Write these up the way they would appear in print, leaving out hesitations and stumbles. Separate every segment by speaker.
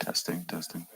Speaker 1: Testing, testing.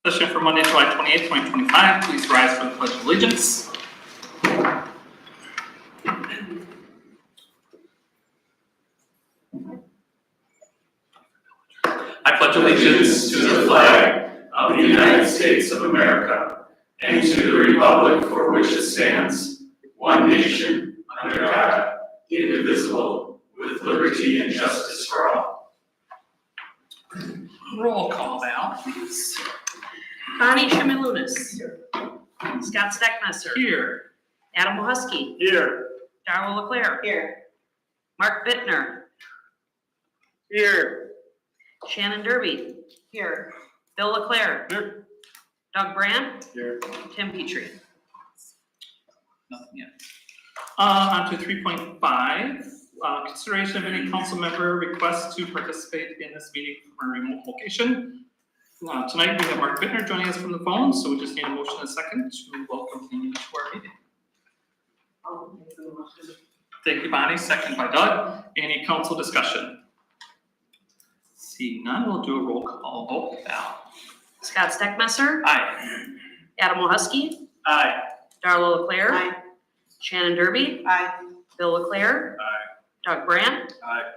Speaker 1: Session for Monday, July 28th, 2025. Please rise for the Pledge of Allegiance. I pledge allegiance to the flag of the United States of America and to the republic for which it stands, one nation, under God, indivisible, with liberty and justice for all. Roll call now, please.
Speaker 2: Bonnie Shimilunas. Scott Steckmesser.
Speaker 1: Here.
Speaker 2: Adam Mohusky.
Speaker 1: Here.
Speaker 2: Darla Leclerc.
Speaker 3: Here.
Speaker 2: Mark Bittner.
Speaker 1: Here.
Speaker 2: Shannon Derby.
Speaker 3: Here.
Speaker 2: Bill Leclerc.
Speaker 1: Here.
Speaker 2: Doug Brandt.
Speaker 1: Here.
Speaker 2: Tim Petrie.
Speaker 1: Nothing yet. On to 3.5. Consideration of any council member requests to participate in this meeting from a remote location. Tonight we have Mark Bittner joining us from the phone, so we just need a motion and a second to welcome him to our meeting. Thank you, Bonnie. Second by Doug. Any council discussion? See none, we'll do a roll call vote now.
Speaker 2: Scott Steckmesser.
Speaker 1: Aye.
Speaker 2: Adam Mohusky.
Speaker 1: Aye.
Speaker 2: Darla Leclerc.
Speaker 3: Aye.
Speaker 2: Shannon Derby.
Speaker 3: Aye.
Speaker 2: Bill Leclerc.
Speaker 1: Aye.
Speaker 2: Doug Brandt.
Speaker 1: Aye.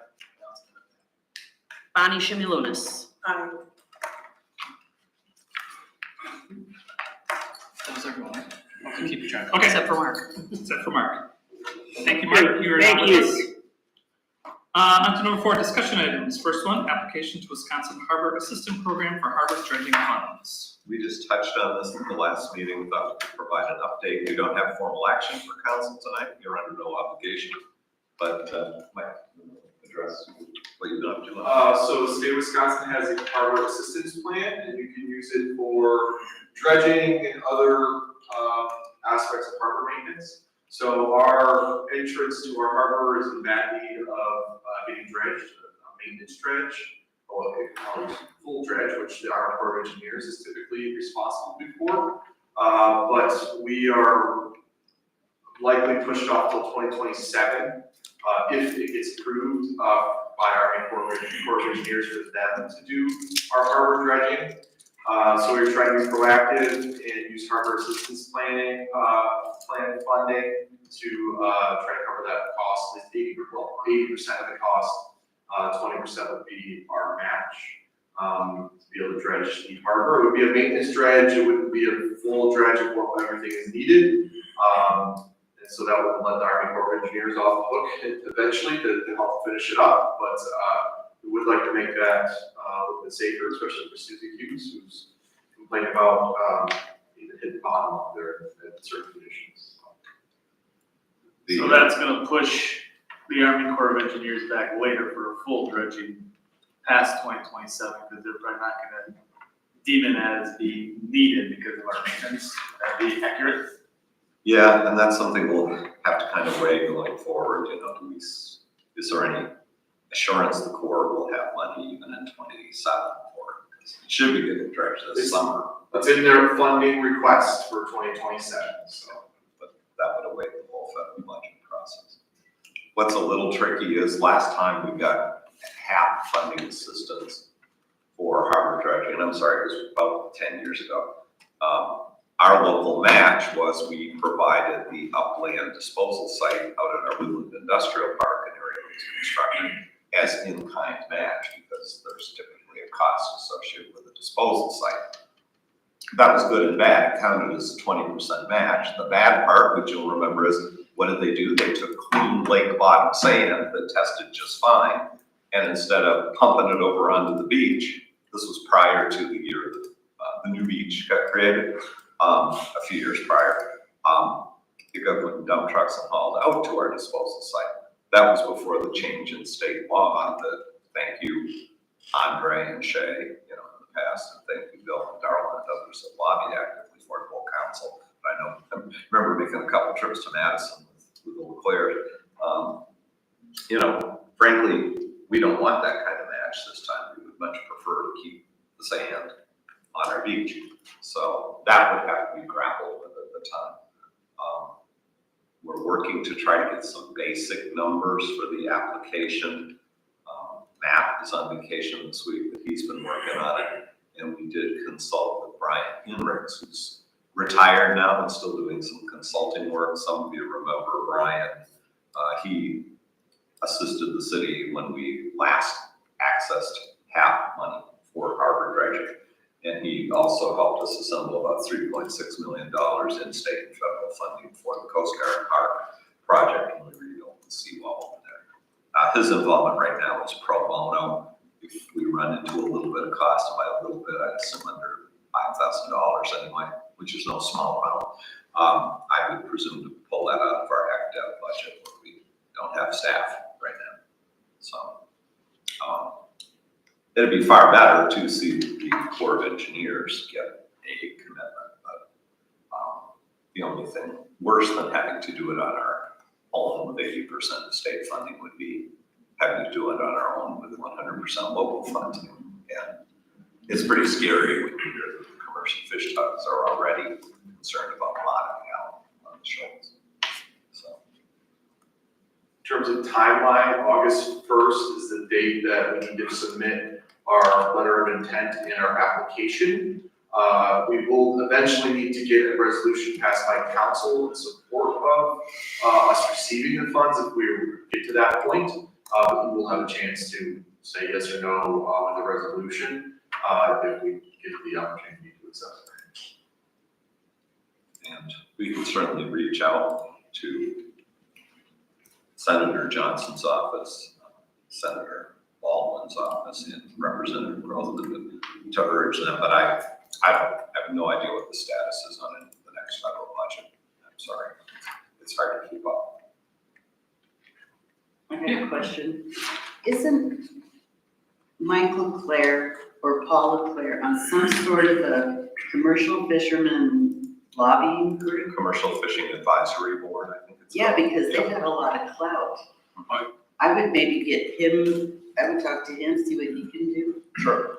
Speaker 2: Bonnie Shimilunas.
Speaker 3: Aye.
Speaker 1: That was everyone. I'll keep track. Okay,
Speaker 2: Except for Mark.
Speaker 1: except for Mark. Thank you, Mark. You are
Speaker 3: Thank
Speaker 1: now
Speaker 3: you.
Speaker 1: with us. On to number 4, discussion items. First one, application to Wisconsin Harbor Assistant Program for Harbor Dredging Funds.
Speaker 4: We just touched on this at the last meeting, thought we'd provide an update. We don't have formal action for council tonight. You're under no obligation. But Mike, address what you've been up to.
Speaker 5: So the state of Wisconsin has a harbor assistance plan, and you can use it for dredging and other aspects of harbor maintenance. So our entrance to our harbor is in bad need of getting dredged, a maintenance dredge, or a full dredge, which our Corps of Engineers is typically responsible for. But we are likely pushed off till 2027 if it gets approved by our Corps of Engineers for them to do our harbor dredging. So we're trying to be proactive and use harbor assistance planning, plan funding to try to cover that cost. It's 80% of the cost, 20% would be our match to be able to dredge the harbor. It would be a maintenance dredge. It wouldn't be a full dredge of what everything is needed. And so that would let the Army Corps of Engineers off the hook eventually to help finish it up. But we would like to make that a little bit safer, especially for Susie Hughes, who's complaining about even hitting the bottom up there in certain conditions.
Speaker 6: So that's gonna push the Army Corps of Engineers back later for a full dredging past 2027, because they're probably not gonna deem it as being needed because of our maintenance. That'd be accurate.
Speaker 4: Yeah, and that's something we'll have to kind of weigh going forward. You know, is there any assurance the Corps will have money even in 2027 for it? Because it should be getting dredged this summer.
Speaker 5: That's in their funding request for 2027, so.
Speaker 4: But that would await the whole federal budget process. What's a little tricky is last time we got half funding assistance for harbor dredging. I'm sorry, it was about 10 years ago. Our local match was we provided the upland disposal site out at our Woodland Industrial Park in area of construction as in-kind match, because there's typically a cost associated with the disposal site. That was good and bad. It counted as a 20% match. The bad part, which you'll remember, is what did they do? They took clean lake bottom sand that tested just fine, and instead of pumping it over onto the beach, this was prior to the year that the new beach got created, a few years prior, the government dump trucks and hauled out to our disposal site. That was before the change in state law that, thank you, Andre and Shay, you know, in the past, and thank you, Bill and Darla and others that lobbied actively for full council. But I remember making a couple trips to Madison with the Leclerc. You know, frankly, we don't want that kind of match this time. We would much prefer to keep the sand on our beach. So that would have to be grappled with at the time. We're working to try to get some basic numbers for the application. Matt is on vacation this week, but he's been working on it. And we did consult with Brian Brian Hinrichs, who's retired now and still doing some consulting work. Some of you remember Brian. He assisted the city when we last accessed HAP money for harbor dredging. And he also helped us assemble about $3.6 million in state and federal funding for the Coast Guard Park project when we rebuilt the seawall over there. His involvement right now is pro bono. If we run into a little bit of cost, by a little bit, I'd assume under $5,000 anyway, which is no small amount. I would presume to pull that out of our ACDEV budget where we don't have staff right now. So it'd be far better to see the Corps of Engineers get a commitment, but the only thing worse than having to do it on our own with 80% of state funding would be having to do it on our own with 100% local funding. And it's pretty scary when you hear that the commercial fish tugs are already concerned about bottoming out on the shoals. So.
Speaker 5: In terms of timeline, August 1st is the date that we need to submit our letter of intent in our application. We will eventually need to get a resolution passed by council in support of us receiving the funds if we get to that point. But we will have a chance to say yes or no with the resolution if we get the opportunity to accept it.
Speaker 4: And we can certainly reach out to Senator Johnson's office, Senator Baldwin's office, and Representative Grothman to urge them, but I have no idea what the status is on the next federal budget. I'm sorry, it's hard to keep up.
Speaker 3: I have a question. Isn't Michael Clare or Paul Leclerc on some sort of a commercial fisherman lobbying group?
Speaker 4: Commercial Fishing Advisory Board, I think it's.
Speaker 3: Yeah,
Speaker 4: called.
Speaker 3: because they
Speaker 4: Yeah.
Speaker 3: have a lot of clout.
Speaker 4: Right.
Speaker 3: I would maybe get him, I would talk to him, see what he can do.
Speaker 4: Sure.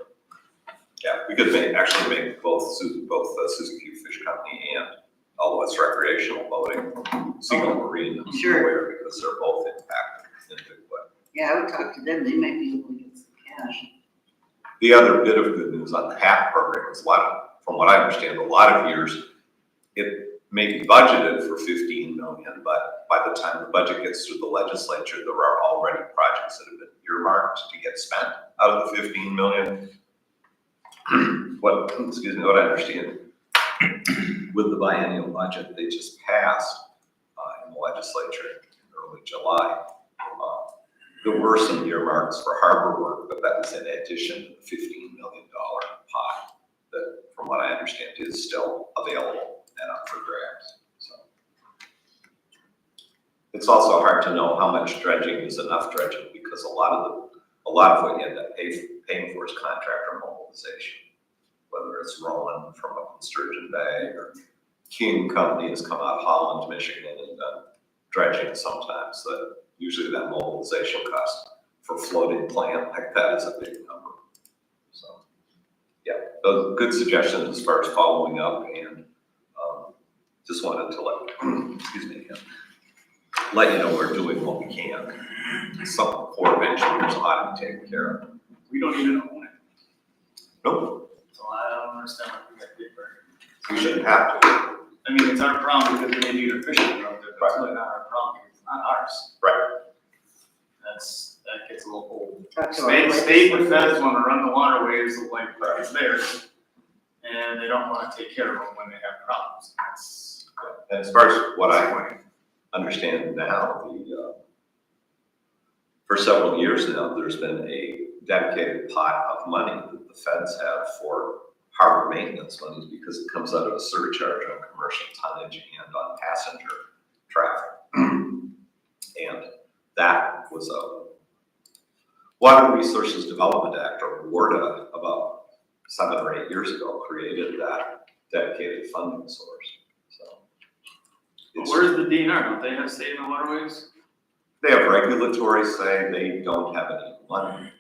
Speaker 4: Yeah, we could actually make both Suzuki Fish Company and, although it's recreational boating, Seagull Marine,
Speaker 3: Sure.
Speaker 4: aware because they're both impacted in a big way.
Speaker 3: Yeah, I would talk to them. They might be able to get some cash.
Speaker 4: The other bit of good news on the HAP program is from what I understand, a lot of years, it may be budgeted for 15 million, but by the time the budget gets through the legislature, there are already projects that have been earmarked to get spent out of the 15 million. What I understand with the biennial budget they just passed in the legislature in early July, there were some earmarks for harbor work, but that was in addition to the $15 million pot that, from what I understand, is still available and up for grabs. So it's also hard to know how much dredging is enough dredging because a lot of what you end up paying for is contractor mobilization, whether it's Roland from up in Sturgeon Bay or King Company has come out of Holland, Michigan, and done dredging sometimes. That usually that mobilization cost for floating plant like that is a big number. So yeah, those good suggestions as far as following up, and just wanted to let you know we're doing what we can. Some Corps of Engineers ought to be taken care of.
Speaker 6: We don't even own it,
Speaker 4: Nope,
Speaker 6: so I don't understand why we got paid for it.
Speaker 4: we shouldn't have to.
Speaker 6: I mean, it's our problem because we need to get fishing out there, but it's really not our problem, it's not ours.
Speaker 4: Right.
Speaker 6: That gets a little old.
Speaker 3: Talk to our
Speaker 6: State and
Speaker 3: legislators.
Speaker 6: feds want to run the waterways like it's theirs, and they don't want to take care of them when they have problems. That's
Speaker 4: And as far as what I understand now, for several years now, there's been a dedicated pot of money that the feds have for harbor maintenance monies because it comes out of a surcharge on commercial tonnage and on passenger traffic. And that was a Water Resources Development Act, or WRDA, about 7 or 8 years ago, created that dedicated funding source. So
Speaker 6: But
Speaker 4: it's-
Speaker 6: where's the DNR? Don't they have say in the waterways?
Speaker 4: They have regulatory say, they don't have any money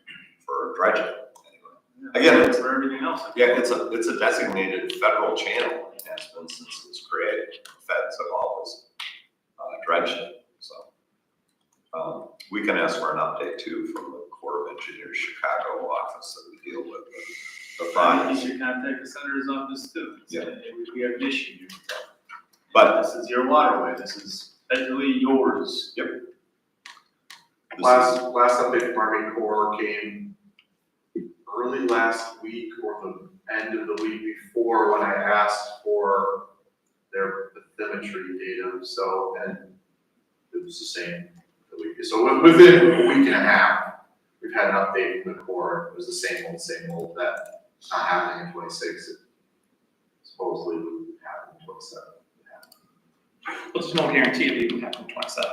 Speaker 4: for dredging anyway. Again, it's,
Speaker 6: For everything else.
Speaker 4: yeah, it's a designated federal channel, it has been since it was created. Feds have always dredged it, so. We can ask for an update too from the Corps of Engineers Chicago office that we deal with. the thought
Speaker 6: You
Speaker 4: is,
Speaker 6: should contact the senator's office too. Say,
Speaker 4: Yeah.
Speaker 6: "Hey, we have an issue here.
Speaker 4: but
Speaker 6: This is your waterway, this is federally yours."
Speaker 4: this
Speaker 5: Last
Speaker 4: is,
Speaker 5: update from Army Corps came early last week or the end of the week before when I asked for their bathymetry data, so, and it was the same the week, so within a week and a half, we've had an update from the Corps, it was the same old, that it's not happening in 26, it supposedly would happen in 27.
Speaker 1: But there's no guarantee of even having 27.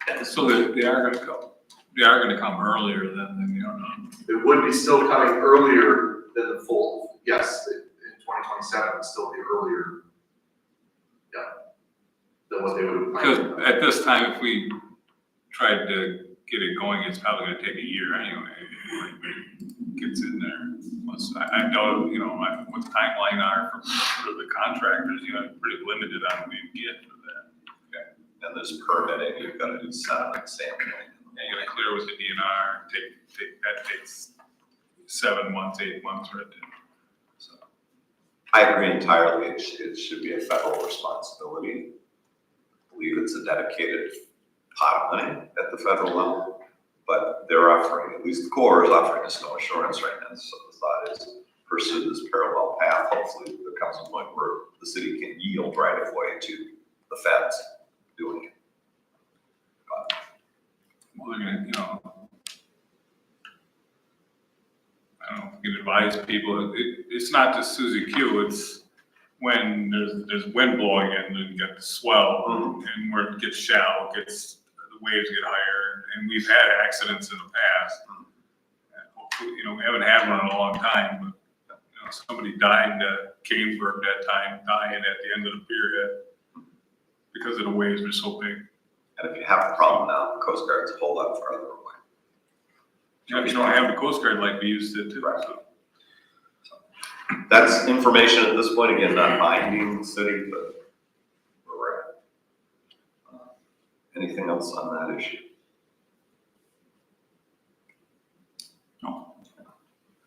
Speaker 1: That is
Speaker 7: So they are gonna come, they are gonna come earlier than the other.
Speaker 5: It would be still coming earlier than the full, yes, in 2027, it'd still be earlier. Yeah. Than what they would have
Speaker 7: Because
Speaker 5: planned.
Speaker 7: at this time, if we tried to get it going, it's probably gonna take a year anyway, before it gets in there. Once, I know, you know, what the timeline are for the contractors, you know, pretty limited on what we can get for that.
Speaker 4: and this permitting, you've got to do sediment sampling.
Speaker 7: And you gotta clear with the DNR, that takes 7 months, 8 months right there.
Speaker 4: So, I agree entirely, it should be a federal responsibility. I believe it's a dedicated pot of money at the federal level, but they're offering, at least the Corps is offering us no assurance right now, so the thought is pursue this parallel path, hopefully there comes a point where the city can yield right of way to the feds doing it.
Speaker 7: Well, they're gonna, you know, I don't know, if you can advise people, it's not just Suzy Q, it's when there's wind blowing in, and you get the swell, and where it gets shallow, the waves get higher, and we've had accidents in the past. And hopefully, you know, we haven't had one in a long time, but, you know, somebody died at Canesburg that time, dying at the end of the pier because of the waves were so big.
Speaker 4: And if you have a problem now, the Coast Guard's a whole lot farther away.
Speaker 7: You know, you don't have the Coast Guard like we used to, too.
Speaker 4: Right.
Speaker 7: So.
Speaker 4: That's information at this point, again, not binding the city, but where we're at. Anything else on that issue?
Speaker 7: No.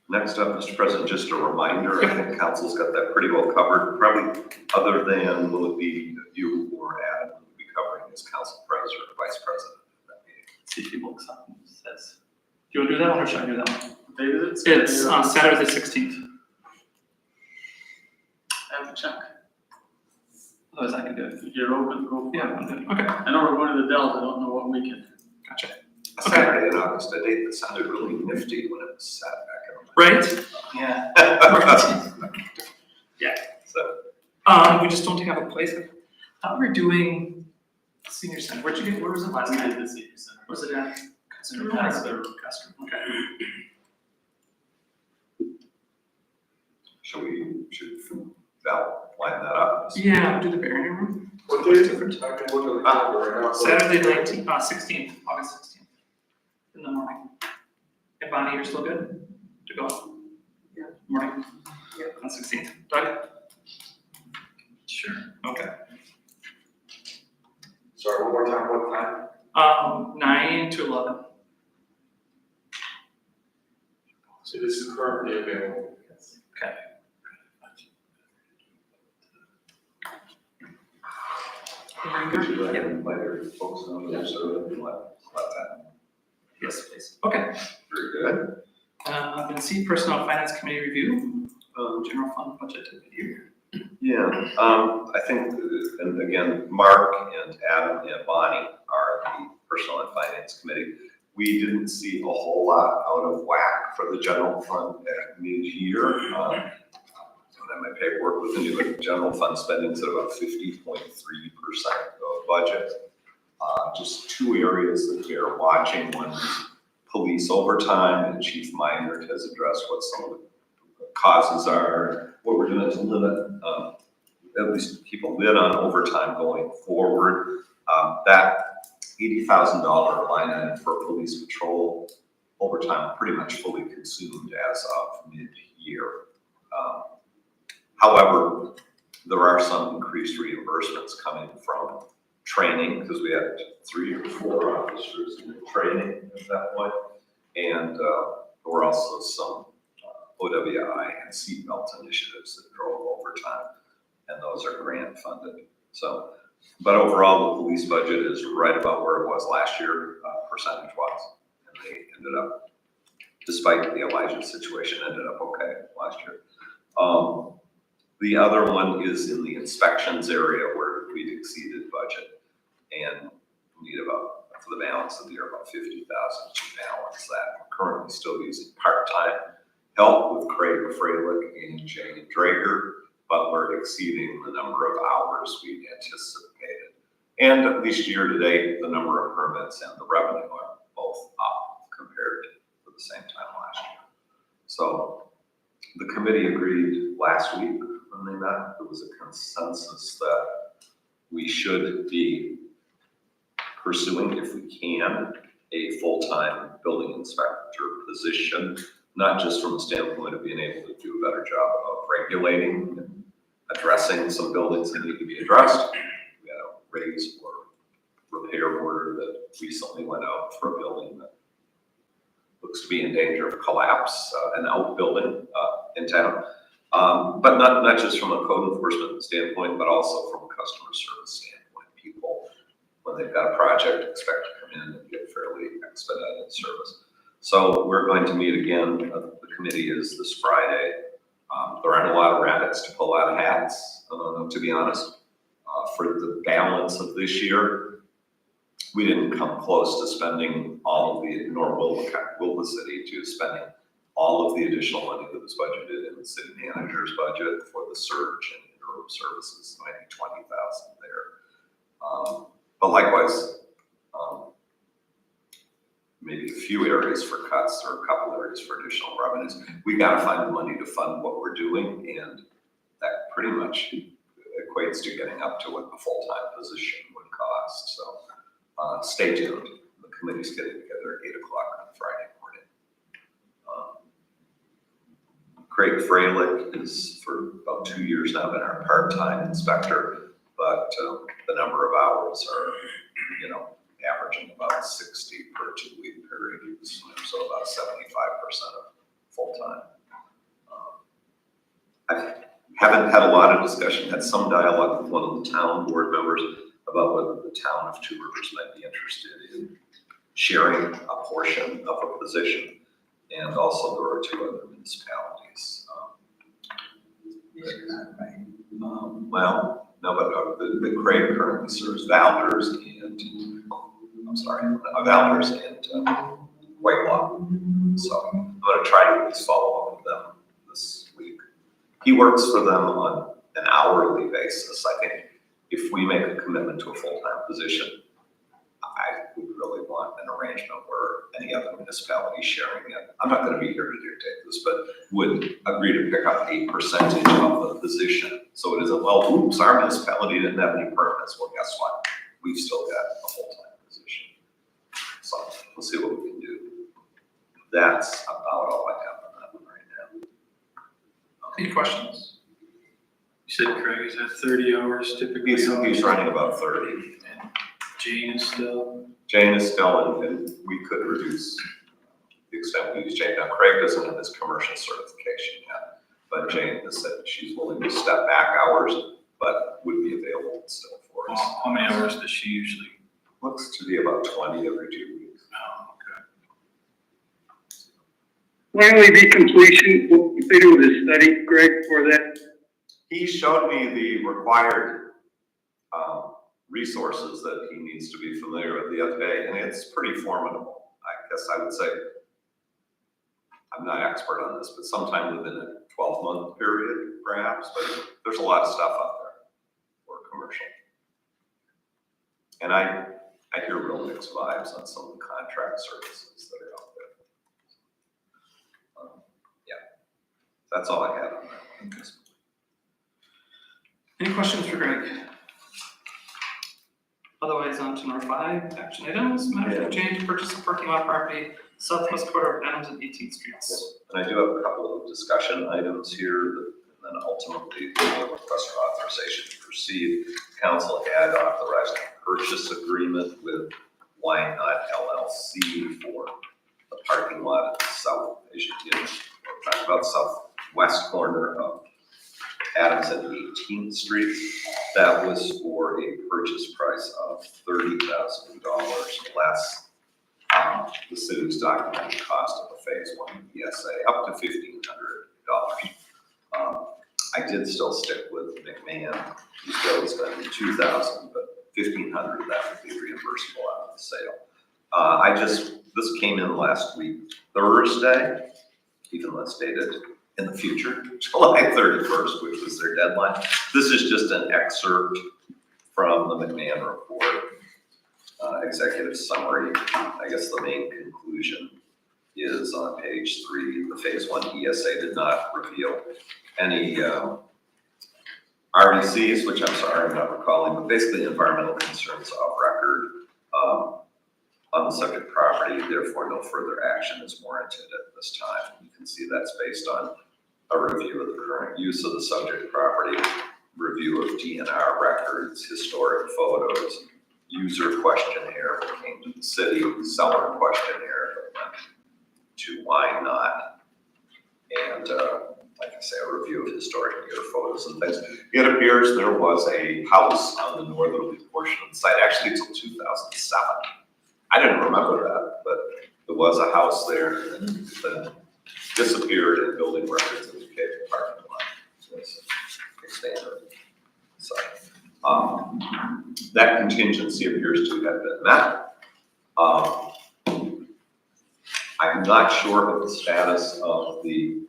Speaker 4: Next up, Mr. President, just a reminder, I think council's got that pretty well covered, probably other than will it be you or Adam will be covering as council president or vice president of that meeting.
Speaker 1: See if he looks up and says. Do you want to do that one or should I do that one?
Speaker 6: What date is it?
Speaker 1: It's Saturday the 16th.
Speaker 6: I have to check.
Speaker 1: Otherwise I can do it.
Speaker 6: If you're open, go for
Speaker 1: Yeah,
Speaker 6: it.
Speaker 1: I'll do it. Okay,
Speaker 6: I know we're going to the Dells, I don't know what weekend.
Speaker 1: gotcha.
Speaker 4: A Saturday in August, a date that sounded really nifty when it was sat back in.
Speaker 1: Right? Yeah. Right.
Speaker 4: So,
Speaker 1: We just don't have a place. Thought we were doing senior center. Where was it last
Speaker 6: We
Speaker 1: night?
Speaker 6: did the senior center.
Speaker 1: Was it at Custer?
Speaker 6: Custer.
Speaker 1: Custer, okay.
Speaker 4: should Val line that up?
Speaker 1: Yeah, we'll do the Barony Room.
Speaker 5: What day is it? I can look at the calendar right now.
Speaker 1: Saturday 16th, August 16th. In the morning. Hey Bonnie, you're still good to go?
Speaker 3: Yeah.
Speaker 1: Morning?
Speaker 3: Yeah.
Speaker 1: On 16th. Doug? Sure. Okay.
Speaker 5: Sorry, one more time, what time?
Speaker 1: 9 to 11.
Speaker 5: So this is currently available.
Speaker 1: Okay.
Speaker 4: Could you let your folks know that so that you let that?
Speaker 1: Yes, please. Okay.
Speaker 4: Very good.
Speaker 1: Then C, Personnel Finance Committee review of general fund budget year.
Speaker 4: Yeah, I think, and again, Mark and Adam and Bonnie are the Personnel and Finance Committee. We didn't see a whole lot out of whack for the general fund at mid-year. And my paperwork with the new general fund spending is at about 50.3% of budget. Just two areas that we are watching. One is police overtime, and Chief Minert has addressed what some of the causes are. What we're doing is limit, at least keep a lid on overtime going forward. That $80,000 line item for police patrol overtime pretty much fully consumed as of mid-year. However, there are some increased reimbursements coming from training, because we had 3 or 4 officers in training at that point. And there were also some OWI and seatbelt initiatives that drove overtime, and those are grant funded. So, but overall, the police budget is right about where it was last year, percentage wise, and they ended up, despite the Elijah situation, ended up okay last year. The other one is in the inspections area where we'd exceeded budget and we need about, for the balance of the year, about 50,000 to balance that. We're currently still using part-time help with Craig Freilich and Jane Drager, but we're exceeding the number of hours we anticipated. And at least year to date, the number of permits and the revenue are both up compared to the same time last year. So the committee agreed last week when they met. There was a consensus that we should be pursuing, if we can, a full-time building inspector position, not just from the standpoint of being able to do a better job of regulating and addressing some buildings that need to be addressed. We had a raise or repair order that recently went out for a building that looks to be in danger of collapse, an outbuilding in town. But not just from a code enforcement standpoint, but also from a customer service standpoint. People, when they've got a project, expect to come in and get fairly expedited service. So we're going to meet again. The committee is this Friday. There aren't a lot of rabbits to pull out of hats, to be honest. For the balance of this year, we didn't come close to spending all of the, nor will the city, to spending all of the additional money that was budgeted in the city manager's budget for the surge and interim services, maybe 20,000 there. But likewise, maybe a few areas for cuts or a couple areas for additional revenues. We got to find the money to fund what we're doing, and that pretty much equates to getting up to what a full-time position would cost. So stay tuned. The committee's getting together at 8 o'clock on Friday morning. Craig Freilich is for about 2 years now been our part-time inspector, but the number of hours are, averaging about 60 per 2-week period, so about 75% of full-time. I haven't had a lot of discussion, had some dialogue with one of the town board members about whether the town of Two Rivers might be interested in sharing a portion of a position. And also there are 2 other municipalities. Well, no, but the Craig currently serves Valders and, Valders and Whitelaw. So I'm going to try to at least follow up with them this week. He works for them on an hourly basis. I think if we make a commitment to a full-time position, I would really want an arrangement where any other municipality sharing it. I'm not going to be here to dictate this, but would agree to pick up a percentage of the position. So it isn't, well, oops, our municipality didn't have any permits. Well, guess what? We've still got a full-time position. So we'll see what we can do. That's about all I have on that one right now.
Speaker 1: Any questions?
Speaker 8: You said Craig is at 30 hours typically?
Speaker 4: He's running about 30.
Speaker 8: And Jane is still?
Speaker 4: Jane is still, and we could reduce the extent we use Jane. Now, Craig doesn't have his commercial certification yet, but Jane has said she's willing to step back hours, but would be available still for us.
Speaker 8: How many hours does she usually?
Speaker 4: Looks to be about 20 every 2 weeks.
Speaker 8: Oh, okay.
Speaker 9: When will be completed with the study, Greg, for that?
Speaker 4: He showed me the required resources that he needs to be familiar with the other day, and it's pretty formidable. I guess I would say, I'm not expert on this, but sometime within a 12-month period, perhaps, but there's a lot of stuff out there for commercial. And I hear real mixed vibes on some of the contract services that are out there. Yeah, that's all I had on that one.
Speaker 1: Any questions for Greg? Otherwise, on to number 5, action items. Matter of change to purchase a parking lot property southwest quarter of Adams and 18th Streets.
Speaker 4: And I do have a couple of discussion items here, and then ultimately the request for authorization to proceed. Council had authorized a purchase agreement with Wynot LLC for the parking lot at the south, as you did, talking about southwest corner of Adams and 18th Street. That was for a purchase price of $30,000 less the city's documented cost of a phase 1 ESA, up to $1,500. I did still stick with McMahon, who still is going to be $2,000, but $1,500 that would be reimbursable out of the sale. This came in last week, Thursday, even though it's dated in the future, July 31st, which was their deadline. This is just an excerpt from the McMahon report, executive summary. I guess the main conclusion is on page 3. The phase 1 ESA did not reveal any RDCs, which I'm sorry, I'm not recalling, but basically environmental concerns of record on the subject property. Therefore, no further action is warranted at this time. You can see that's based on a review of the current use of the subject property, review of DNR records, historic photos, user questionnaire that came to the city, seller questionnaire that went to Why Not, and like I say, a review of historic year photos and things. It appears there was a house on the northerly portion of the site, actually until 2007. I didn't remember that, but there was a house there that disappeared in building records indicated parking lot. So it's expanded. So that contingency appears to have been met. I'm not sure of the status of the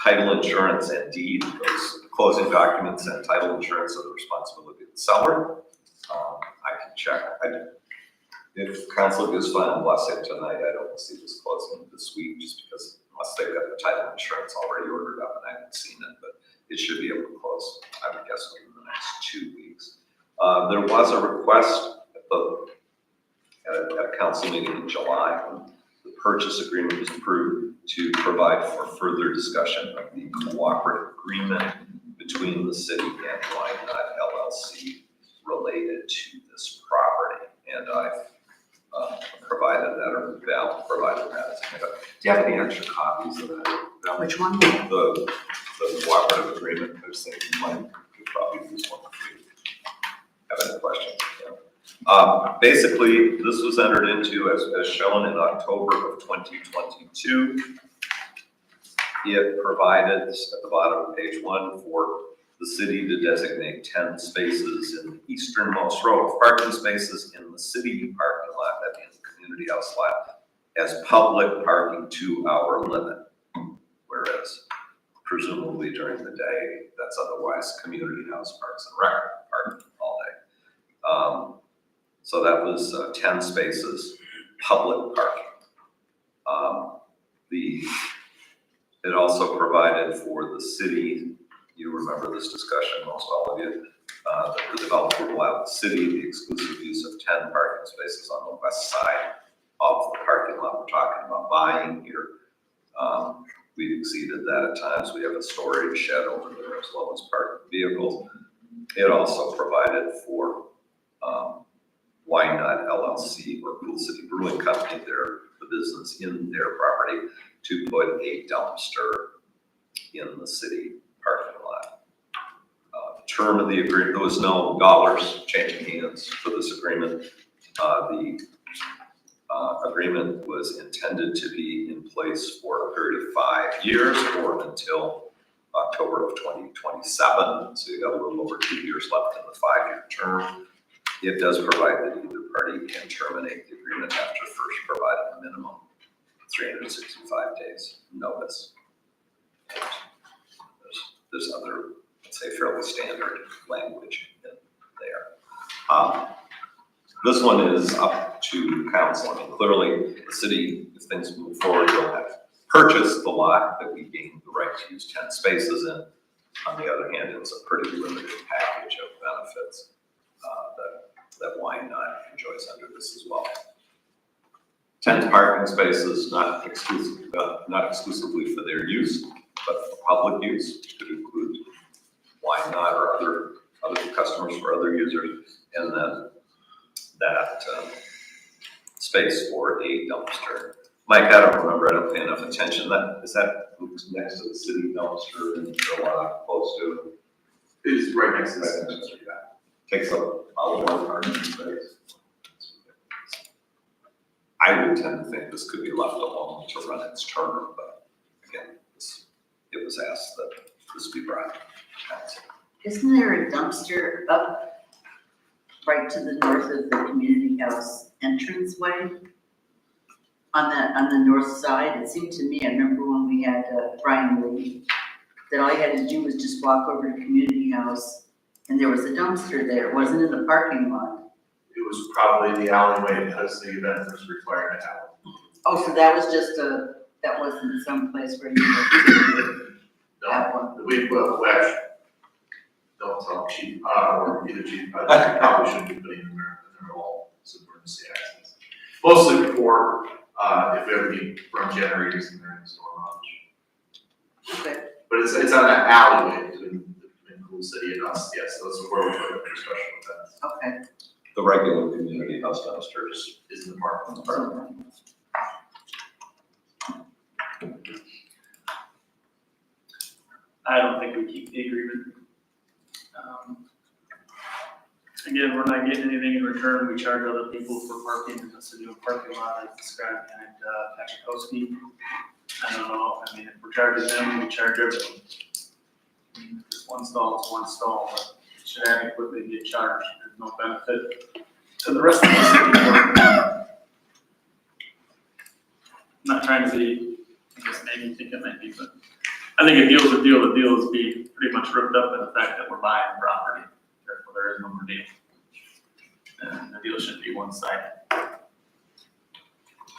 Speaker 4: title insurance and deed, those closing documents and title insurance are the responsibility of the seller. I can check. If council gives final blessing tonight, I don't see this closing this week, just because unless they've got the title insurance already ordered up, and I haven't seen it, but it should be able to close, I would guess, within the next 2 weeks. There was a request at a council meeting in July when the purchase agreement was approved to provide for further discussion of the cooperative agreement between the city and Why Not LLC related to this property. And I've provided that, or Val provided that. Do you have any extra copies of that, Val?
Speaker 3: Which one?
Speaker 4: The cooperative agreement. I was thinking Mike could probably use one for you. Have any questions? Yeah. Basically, this was entered into as shown in October of 2022. It provided at the bottom of page 1 for the city to designate 10 spaces in the easternmost row of parking spaces in the city parking lot, that means the community house lot, as public parking to our limit. Whereas presumably during the day, that's otherwise community house parks and rec parking all day. So that was 10 spaces, public parking. It also provided for the city, you remember this discussion, most all of you, that the developer will allow the city the exclusive use of 10 parking spaces on the west side of the parking lot we're talking about buying here. We've exceeded that at times. We have a storage shed over there as well as parked vehicles. It also provided for Why Not LLC or Pool City Brewing Company, the business in their property, to put a dumpster in the city parking lot. Term of the agreement, there was no dollars changing hands for this agreement. The agreement was intended to be in place for a period of 5 years or until October of 2027. So you got a little over 2 years left in the 5-year term. It does provide that either party can terminate the agreement after first providing a minimum 365 days notice. There's other, let's say, fairly standard language in there. This one is up to council. I mean, clearly, the city, if things move forward, will have purchased the lot that we gained the right to use 10 spaces in. On the other hand, it's a pretty limited package of benefits that Why Not enjoys under this as well. 10 parking spaces, not exclusively for their use, but for public use. It could include Why Not or other customers for other users, and then that space for a dumpster. Mike, I don't remember, I don't pay enough attention. Is that It's next to the city dumpster and they're not close to
Speaker 5: It is right next to
Speaker 4: it.
Speaker 5: the center.
Speaker 4: Takes up a lot of parking space. I would tend to think this could be left alone to run its term, but again, it was asked that this be brought to council.
Speaker 3: Isn't there a dumpster up right to the north of the community house entranceway? On the north side, it seemed to me, I remember when we had Brian Lee, that all you had to do was just walk over to community house and there was a dumpster there. It wasn't in the parking lot.
Speaker 5: It was probably the alleyway because the event was required to have it.
Speaker 3: Oh, so that was just that wasn't someplace where you that one.
Speaker 5: We actually don't tell chief, or either chief, but I probably shouldn't be putting them there, they're all emergency access. Mostly for, if we ever need run generators in there in the storm knowledge.
Speaker 3: Okay.
Speaker 5: But it's on that alleyway between Cool City and us, yes, that's where we put up for special events,
Speaker 3: Okay.
Speaker 4: The regular community house dumpsters.
Speaker 5: is in the park.
Speaker 6: I don't think we keep the agreement. Again, we're not getting anything in return. We charge other people for parking in the city parking lot, as described in Patrickowski. I don't know, I mean, if we're charging them, we charge everyone. I mean, if it's one stall, it's one stall, but it should adequately get charged. There's no benefit to the rest of the city. I'm not trying to be, I guess maybe you think it might be, but I think a deal's a deal. The deal is being pretty much ripped up in the fact that we're buying property. Therefore, there is no more deal. And the deal should be one-sided.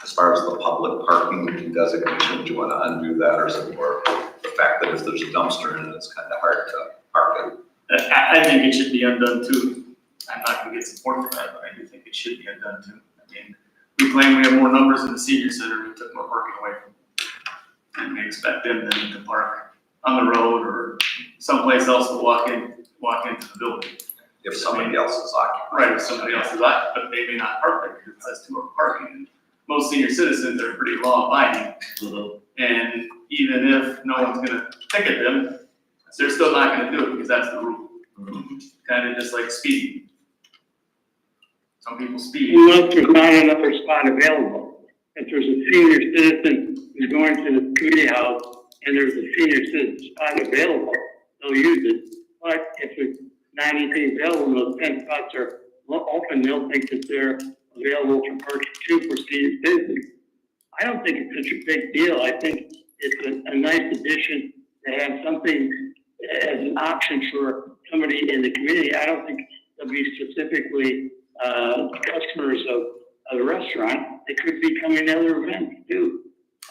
Speaker 4: As far as the public parking designation, do you want to undo that, or is it more the fact that if there's a dumpster in it, it's kind of hard to park it?
Speaker 6: I think it should be undone too. I'm not gonna get support for that, but I do think it should be undone too. I mean, we claim we have more numbers in the senior center, we took more parking away from them. And we expect them then to park on the road or someplace else to walk into the building.
Speaker 4: If somebody else is occupied.
Speaker 6: Right, if somebody else is out, but they may not park there because it says two-hour parking. Most senior citizens are pretty law-abiding. And even if no one's gonna ticket them, they're still not gonna do it because that's the rule. Kind of just like speeding. Some people speed.
Speaker 9: Unless there's not another spot available. If there's a senior citizen who's going to the community house and there's a senior citizen spot available, they'll use it. But if there's not anything available, and those 10 spots are open, they'll think that they're available for purchase too for senior citizens. I don't think it's such a big deal. I think it's a nice addition to have something as an option for somebody in the community. I don't think they'll be specifically customers of the restaurant. They could be coming to other events too.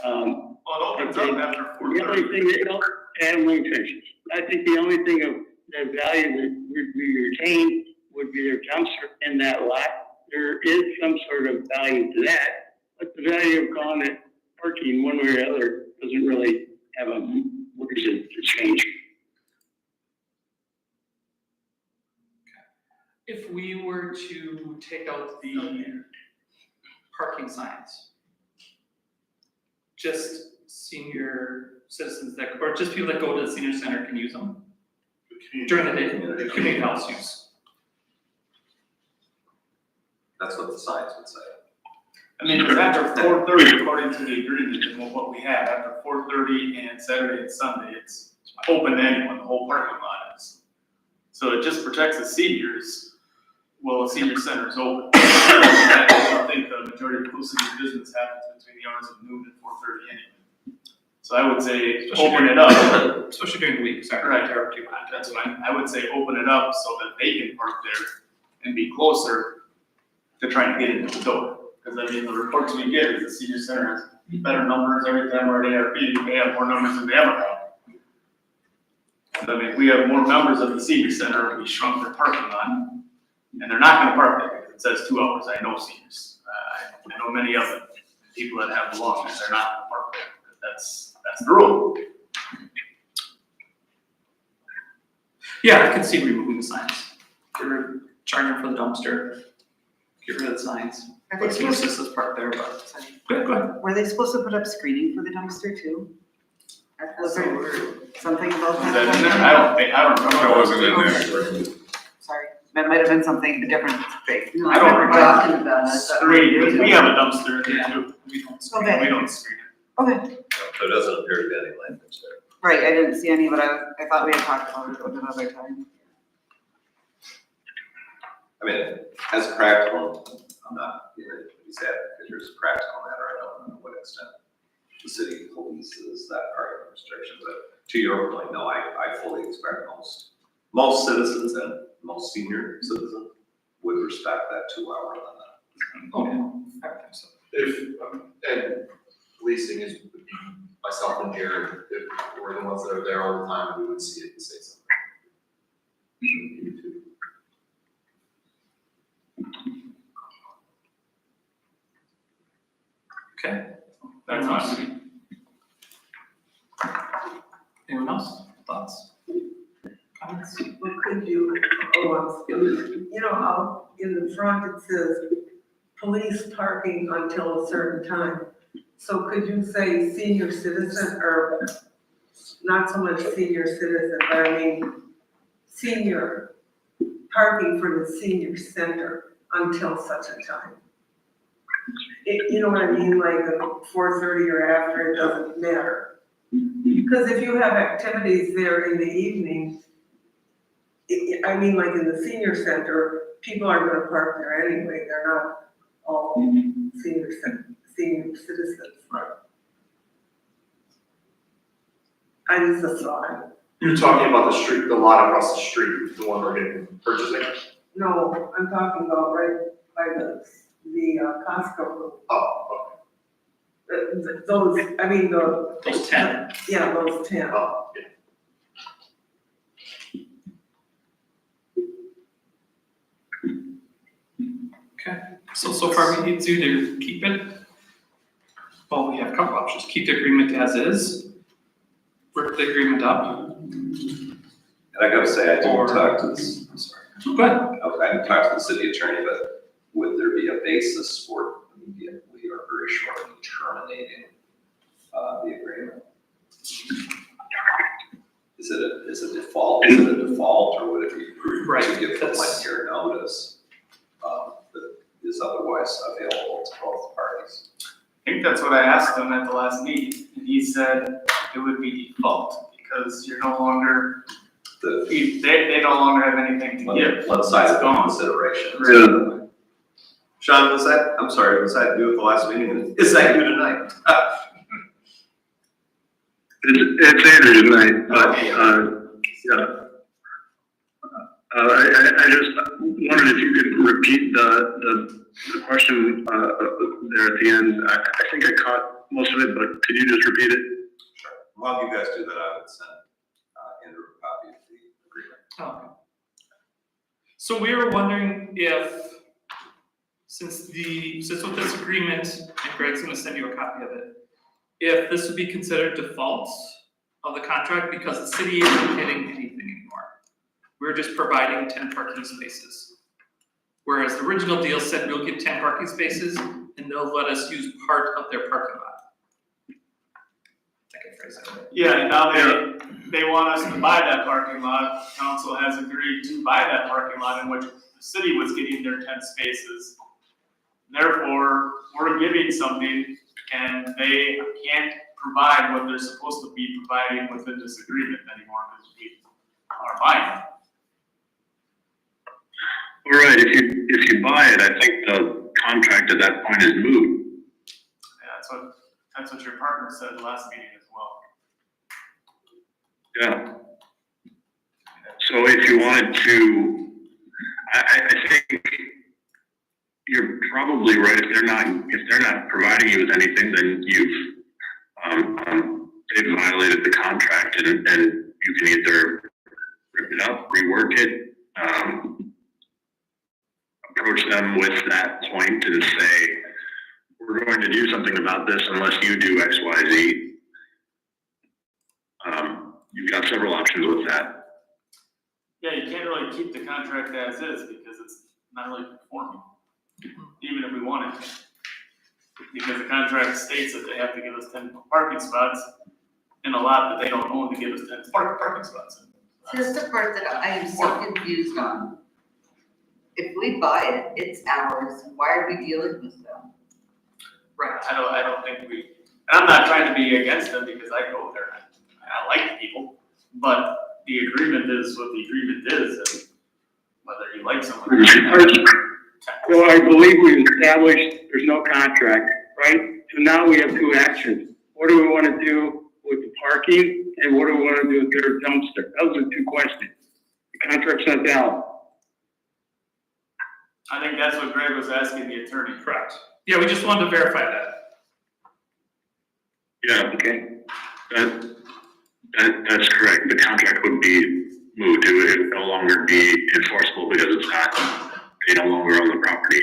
Speaker 6: Well, it opens up after
Speaker 9: The only
Speaker 6: 4:30.
Speaker 9: thing that, and wing fishing. I think the only thing of the value that would be retained would be their dumpster in that lot. There is some sort of value to that, but the value of calling it parking one way or the other doesn't really have a reason to change.
Speaker 1: If we were to take out the parking signs, just senior citizens that, or just people that go to the senior center can use them during the day, community house use.
Speaker 4: That's what the signs would say.
Speaker 6: I mean, it's after 4:30 according to the agreement and what we have, after 4:30 and Saturday and Sunday, it's open to anyone, the whole parking lot is. So it just protects the seniors, while the senior center is open. I think the majority of Cool City's business happens between the hours of noon and 4:30 anyway. So I would say, open it up.
Speaker 1: Especially during the week, sorry.
Speaker 6: Right, that's fine. I would say open it up so that they can park there and be closer to trying to get into the door. Because I mean, the reports we get is the senior center has better numbers every time we're at ARP, they have more numbers than they ever have. And I mean, if we have more members of the senior center, we shrunk their parking lot, and they're not gonna park there because it says 2 hours. I know seniors. I know many of them, people that have belongings, they're not gonna park there. That's the rule.
Speaker 1: Yeah, I could see removing the signs. Get rid, charging for the dumpster, get rid of the signs.
Speaker 10: Are they
Speaker 1: Let senior
Speaker 10: supposed
Speaker 1: citizens park there, but,
Speaker 10: to,
Speaker 1: go ahead.
Speaker 10: were they supposed to put up screening for the dumpster too? Was there something about
Speaker 6: Is
Speaker 10: that?
Speaker 6: that in there? I don't remember.
Speaker 7: That wasn't in there.
Speaker 10: Sorry, that might have been something, a different thing.
Speaker 3: No,
Speaker 6: I don't
Speaker 3: remember
Speaker 6: remember.
Speaker 3: talking about it. I thought we
Speaker 6: Screen,
Speaker 3: did.
Speaker 6: we have a dumpster in there too.
Speaker 1: We don't screen.
Speaker 10: Okay.
Speaker 6: We don't screen it.
Speaker 10: Okay,
Speaker 4: There doesn't appear to be any language there.
Speaker 10: right, I didn't see any, but I thought we had talked about it another time.
Speaker 4: I mean, as a practical, I'm not, he's at, because there's a practical matter, I don't know to what extent the city polices that part of the restriction, but to your point, no, I fully expect most citizens and most senior citizens would respect that 2-hour limit.
Speaker 1: Oh, yeah, I think so.
Speaker 5: If, and policing is, would be myself and Jared, if we're the ones that are there all the time, we would see it and say something.
Speaker 1: Okay.
Speaker 6: That's
Speaker 1: fine. Anyone else? Thoughts? Comments?
Speaker 11: Well, could you, out in the front it says police parking until a certain time. So could you say senior citizen, or not so much senior citizen, but I mean senior, parking for the senior center until such a time? You know what I mean, like 4:30 or after, it doesn't matter. Because if you have activities there in the evening, I mean, like in the senior center, people are gonna park there anyway, they're not all senior citizens.
Speaker 5: Right.
Speaker 11: I just a thought.
Speaker 5: You're talking about the street, the lot across the street, the one we're getting purchasing?
Speaker 11: No, I'm talking about right by the Costco.
Speaker 5: Oh,
Speaker 11: Those, I mean,
Speaker 1: Those 10.
Speaker 11: yeah, those 10.
Speaker 5: okay. Oh, yeah.
Speaker 1: Okay, so far we need to either keep it, well, we have a couple options, keep the agreement as is, work the agreement up,
Speaker 4: And I gotta say, I
Speaker 1: Or-
Speaker 4: didn't talk to this, I'm sorry,
Speaker 1: but
Speaker 4: I didn't talk to the city attorney, but would there be a basis for immediately or very shortly terminating, the agreement? Is it a default, or would it be prudent
Speaker 1: Right,
Speaker 4: to give the
Speaker 1: that's-
Speaker 4: 1-year notice, that is otherwise available to both parties?
Speaker 6: I think that's what I asked him at the last meeting, and he said it would be default, because you're no longer, they no longer have anything to give.
Speaker 4: Let's side
Speaker 6: It's
Speaker 4: of
Speaker 6: gone.
Speaker 4: consideration. Sean, was that you at the last meeting? Is that you tonight?
Speaker 9: It's Andrew tonight, but, yeah. I just wondered if you could repeat the question, there at the end. I think I caught most of it, but could you just repeat it?
Speaker 4: Sure. While you guys do that, I would send, Andrew a copy of the agreement.
Speaker 1: Okay. So we were wondering if, since with this agreement, and Greg's gonna send you a copy of it, if this would be considered default of the contract, because the city isn't getting anything anymore. We're just providing 10 parking spaces. Whereas the original deal said we'll get 10 parking spaces, and they'll let us use part of their parking lot. I can phrase that right.
Speaker 6: Yeah, and now they want us to buy that parking lot. Council has agreed to buy that parking lot in which the city was getting their 10 spaces. Therefore, we're giving something and they can't provide what they're supposed to be providing within this agreement anymore because we are buying it.
Speaker 9: All right, if you buy it, I think the contract at that point is moot.
Speaker 6: Yeah, that's what your partner said last meeting as well.
Speaker 9: Yeah. So if you wanted to, I think you're probably right. If they're not providing you with anything, then they've violated the contract, and you can either rip it up, rework it, approach them with that point and say, we're going to do something about this unless you do X, Y, Z. You've got several options with that.
Speaker 6: Yeah, you can't really keep the contract as is because it's not really performing, even if we wanted to. Because the contract states that they have to give us 10 parking spots, in a lot that they don't own to give us 10 parking spots in.
Speaker 3: Here's the part that I am so confused on. If we buy it, it's ours, why are we dealing with them?
Speaker 6: Right, I don't think we, and I'm not trying to be against them because I go there and I like the people, but the agreement is what the agreement is, and whether you like someone or not.
Speaker 9: So I believe we've established there's no contract, right? So now we have two actions. What do we want to do with the parking and what do we want to do with their dumpster? Those are two questions. The contract's not valid.
Speaker 6: I think that's what Greg was asking the attorney.
Speaker 1: Correct. Yeah, we just wanted to verify that.
Speaker 9: Yeah. Okay.
Speaker 12: That's correct. The contract would be moved. It would no longer be enforceable because it's not, they no longer own the property.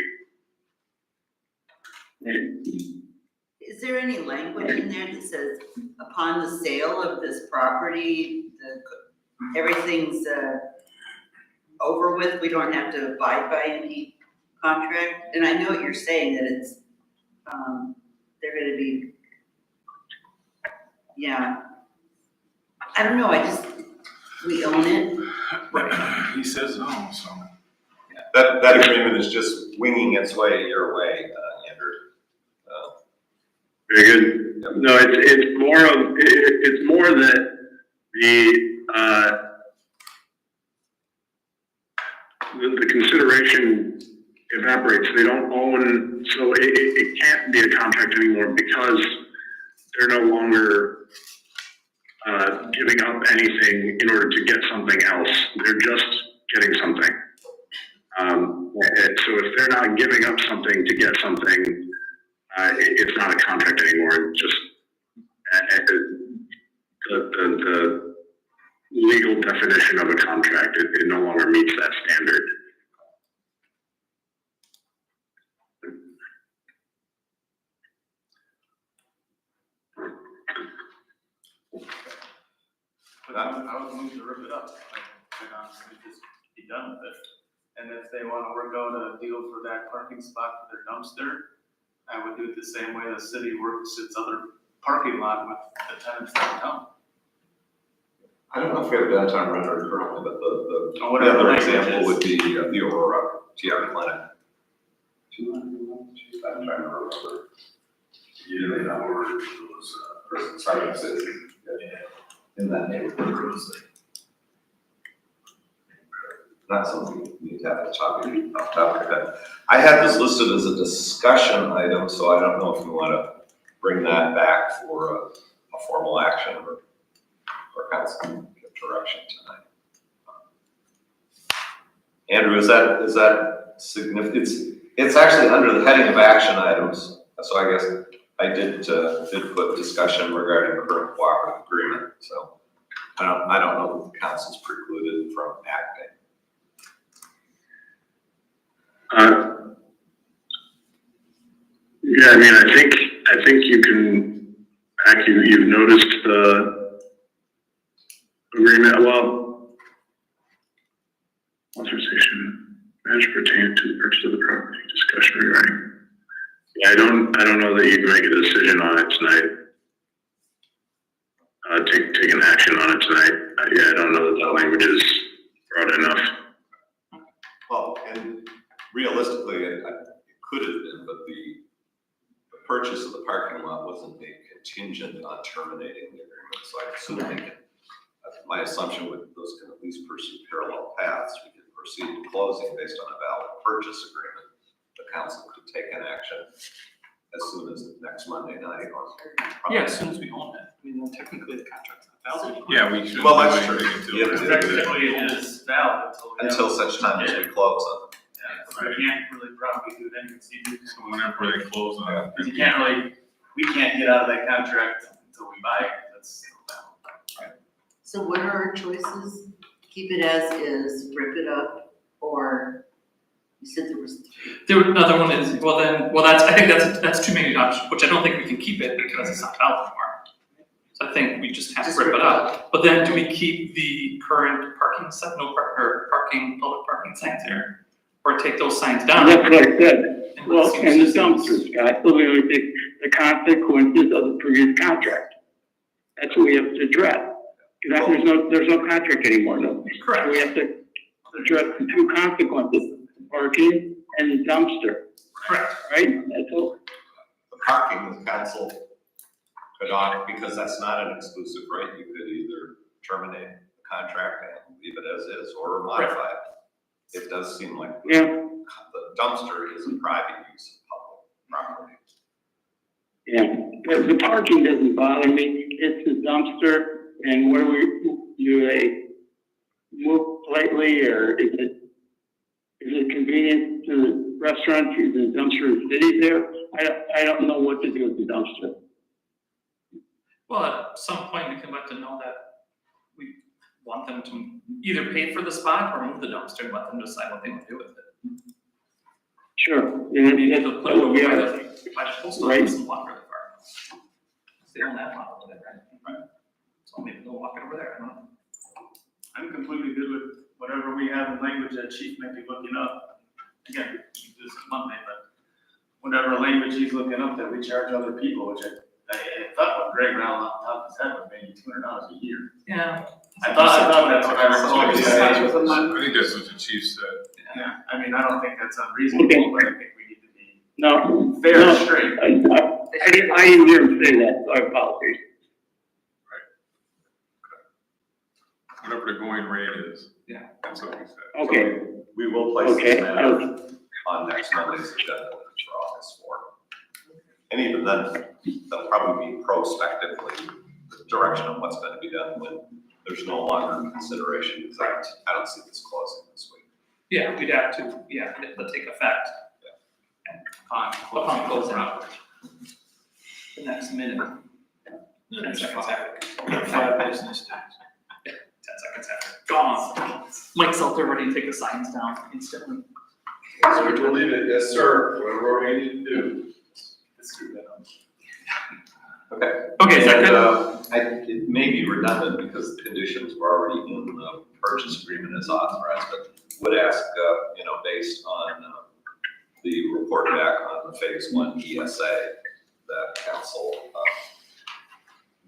Speaker 3: Is there any language in there that says upon the sale of this property, everything's, over with, we don't have to abide by any contract? And I know what you're saying, that it's, they're gonna be, yeah. I don't know, we own it.
Speaker 7: He says no, so.
Speaker 4: That agreement is just winging its way your way, Andrew.
Speaker 12: Very good.
Speaker 4: Yep.
Speaker 12: No, it's more of, it's more that the consideration evaporates. They don't own, so it can't be a contract anymore because they're no longer giving up anything in order to get something else. They're just getting something. So if they're not giving up something to get something, it's not a contract anymore. It's just the legal definition of a contract, it no longer meets that standard.
Speaker 6: But I would move to rip it up, like honestly, just be done with it. And if they wanna work out a deal for that parking spot for their dumpster, I would do it the same way the city works its other parking lot with the tenants downtown.
Speaker 4: I don't know if we have downtown renter currently, but the
Speaker 6: Or whatever
Speaker 4: other
Speaker 6: language
Speaker 4: example
Speaker 6: is.
Speaker 4: would be the Aurora TR Clinic. I'm trying to remember.
Speaker 7: Yeah, they know where those, person citing citizen
Speaker 4: In that neighborhood. Not something we need to have to talk off topic of that. I had this listed as a discussion item, so I don't know if we want to bring that back for a formal action or council direction tonight. Andrew, is that significant? It's actually under the heading of action items, so I guess I did put discussion regarding current cooperative agreement, so I don't know if the council's precluded from acting.
Speaker 12: Yeah, I mean, I think you can, actually, you've noticed the agreement, well, authorization, matters pertaining to the purchase of the property, discussion regarding. Yeah, I don't know that you can make a decision on it tonight. Take an action on it tonight. Yeah, I don't know that that language is broad enough.
Speaker 4: Well, and realistically, it could have been, but the purchase of the parking lot wasn't made contingent on terminating the agreement, so I assume they can, my assumption would, those can at least pursue parallel paths. We could proceed to closing based on a valid purchase agreement. The council could take an action as soon as next Monday night or.
Speaker 1: Yeah, as soon as we own it. I mean, technically the contract's not valid.
Speaker 7: Yeah, we should.
Speaker 4: Well, that's true.
Speaker 7: Until
Speaker 4: Yeah.
Speaker 6: Technically, it is valid
Speaker 4: Until such time as we close on it.
Speaker 6: Yeah, so you can't really probably do it anything,
Speaker 7: So whenever they close on it.
Speaker 6: because you can't really, we can't get out of that contract until we buy it, that's still valid.
Speaker 3: So what are our choices? Keep it as is, rip it up, or you said there was
Speaker 1: Another one is, I think that's too many options, which I don't think we can keep it because it's not valid anymore. So I think we just have to rip it up. But then do we keep the current parking set, public parking signs there? Or take those signs down?
Speaker 9: That's what I said.
Speaker 1: and let
Speaker 9: Well,
Speaker 1: senior
Speaker 9: and the
Speaker 1: citizens-
Speaker 9: dumpster, Scott, so we only take the consequences of the previous contract. That's what we have to address. There's no contract anymore, though.
Speaker 1: Correct.
Speaker 9: So we have to address the two consequences, parking and the dumpster,
Speaker 1: Correct.
Speaker 9: right? That's all.
Speaker 4: The parking, the council could on, because that's not an exclusive right, you could either terminate the contract and leave it as is, or modify it. It does seem like
Speaker 9: Yeah.
Speaker 4: the dumpster is a private use of public property.
Speaker 9: Yeah, the parking doesn't bother me, it's the dumpster, and where do they move lately, or is it convenient to the restaurant, is the dumpster city there? I don't know what to do with the dumpster.
Speaker 1: Well, at some point, we can let them know that we want them to either pay for the spot or move the dumpster and let them decide what they want to do with it.
Speaker 9: Sure.
Speaker 1: Maybe they'll put it over by
Speaker 9: Yeah.
Speaker 1: the post
Speaker 9: Right.
Speaker 1: office and walk really far. They don't have one over there, right? So maybe they'll walk it over there, I don't know.
Speaker 6: I'm completely good with whatever we have in language that chief might be looking up. Again, this is Monday, but whatever language he's looking up that we charge other people, which I thought what Greg Brown off the top of his head was maybe $200 a year.
Speaker 1: Yeah.
Speaker 6: I thought that's what I recall.
Speaker 7: I
Speaker 6: you
Speaker 7: think
Speaker 6: saying.
Speaker 7: that's what the chief said.
Speaker 6: Yeah, I mean, I don't think that's unreasonable,
Speaker 9: Okay.
Speaker 6: but I think we need to be
Speaker 9: No.
Speaker 6: fair
Speaker 9: no,
Speaker 6: and straight.
Speaker 9: I didn't hear him say that, so I apologize.
Speaker 7: Whatever the going rate is.
Speaker 1: Yeah.
Speaker 7: That's what he said.
Speaker 9: Okay,
Speaker 4: We will place
Speaker 9: okay.
Speaker 4: this matter on next Monday's agenda for August 4th. And even then, they'll probably be prospectively the direction of what's going to be done when there's no longer consideration. Because I don't see this closing this week.
Speaker 1: Yeah, we'd have to, it'll take effect. Upon closing out. The next minute. 10 seconds after.
Speaker 8: 5 business days.
Speaker 1: 10 seconds after. Gone. Mike's out there ready to take the signs down instantly.
Speaker 5: So we believe it, yes, sir, whatever we need to do. Let's screw that up.
Speaker 4: Okay.
Speaker 1: Okay, is that
Speaker 4: And, it may be redundant because the conditions were already in the purchase agreement as authorized, but would ask, based on the report back on the phase 1 ESA, that council,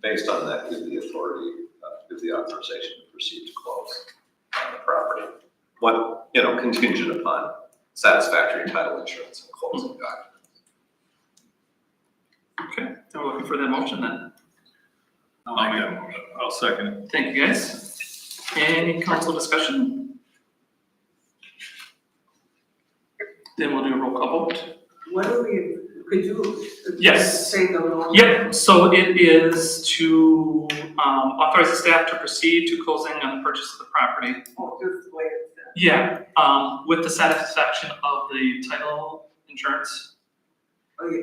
Speaker 4: based on that, give the authority, give the authorization to proceed to close on the property. What, contingent upon satisfactory title insurance and closing documents.
Speaker 1: Okay, so we're looking for that motion then.
Speaker 7: I'll make that motion. I'll second it.
Speaker 1: Thank you, guys. Any council discussion? Then we'll do a roll call vote.
Speaker 11: Could you?
Speaker 1: Yes.
Speaker 11: Say the motion?
Speaker 1: Yep, so it is to authorize the staff to proceed to closing on the purchase of the property.
Speaker 11: Oh, just the way it said.
Speaker 1: Yeah, with the satisfaction of the title insurance.
Speaker 11: Oh, yeah.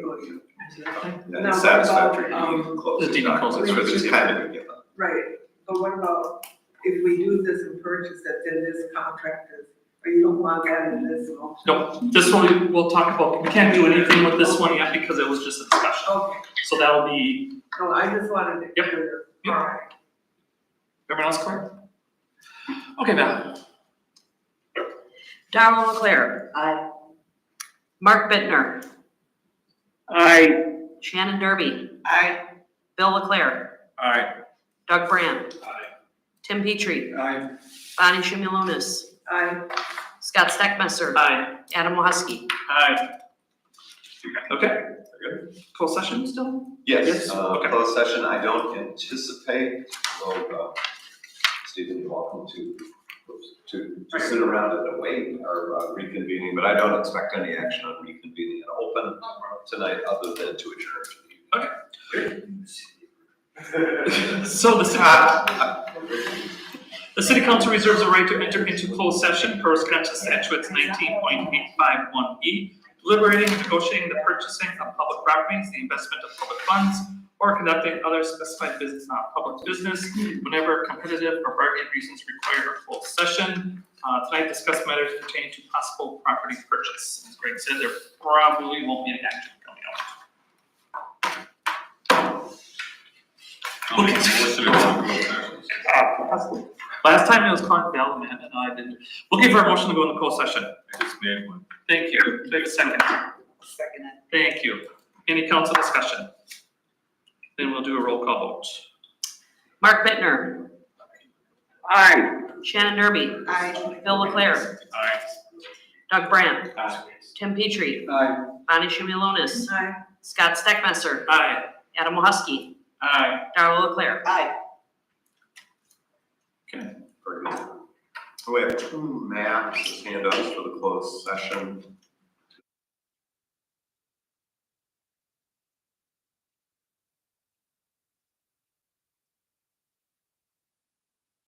Speaker 4: And
Speaker 11: Now, what
Speaker 4: satisfactory
Speaker 11: about,
Speaker 4: deed and closing
Speaker 1: the deed and
Speaker 4: documents,
Speaker 1: closing,
Speaker 4: which is kind of a given.
Speaker 11: Right, but what about if we do this and purchase it, then this contract is, or you don't want that in this motion?
Speaker 1: No, this one we'll talk about, we can't do anything with this one yet because it was just a discussion.
Speaker 11: Okay,
Speaker 1: So that'll be,
Speaker 11: so I just wanted to.
Speaker 1: Yep. Yep.
Speaker 11: All right.
Speaker 1: everyone else clear? Okay, Val.
Speaker 2: Darrell Leclerc,
Speaker 3: I,
Speaker 2: Mark Bittner, Shannon Derby, Bill Leclerc,
Speaker 7: Aye.
Speaker 2: Doug Brand,
Speaker 8: Aye.
Speaker 2: Tim Petrie,
Speaker 8: Aye.
Speaker 2: Bonnie Shimulunis,
Speaker 11: Aye.
Speaker 2: Scott Steckmesser,
Speaker 1: Aye.
Speaker 2: Adam Wahusky.
Speaker 6: Aye.
Speaker 1: Okay. Closed session still?
Speaker 4: Yes,
Speaker 1: Yes, okay.
Speaker 4: closed session, I don't anticipate, although, Stephen, you're welcome to sit around and wait or reconvening, but I don't expect any action on reconvening and open tonight other than to adjourn.
Speaker 1: So the city council reserves the right to enter into closed session per Wisconsin statutes 19.851E, deliberating and negotiating the purchasing of public properties, the investment of public funds, or conducting other specified business, public business, whenever competitive or bargaining reasons require a closed session. Tonight, discuss matters pertaining to possible property purchase. As Greg said, there probably won't be any action coming out.
Speaker 7: I'll make a motion to go into closed session.
Speaker 1: Last time it was called development, and I didn't. Looking for a motion to go into closed session.
Speaker 7: I just made one.
Speaker 1: Thank you. Do I have a second?
Speaker 3: second it.
Speaker 1: Thank you. Any council discussion? Then we'll do a roll call vote.
Speaker 2: Mark Bittner,
Speaker 9: Aye.
Speaker 2: Shannon Derby,
Speaker 10: Aye.
Speaker 2: Bill Leclerc,
Speaker 7: Aye.
Speaker 2: Doug Brandt,
Speaker 8: Aye.
Speaker 2: Tim Petrie,
Speaker 8: Aye.
Speaker 2: Bonnie Shamalonis,
Speaker 11: Aye.
Speaker 2: Scott Steckmeister,
Speaker 1: Aye.
Speaker 2: Adam Mohusky,
Speaker 6: Aye.
Speaker 2: Darla Leclerc.
Speaker 10: Aye.
Speaker 4: Very good. We have two maps, hand ups for the closed session.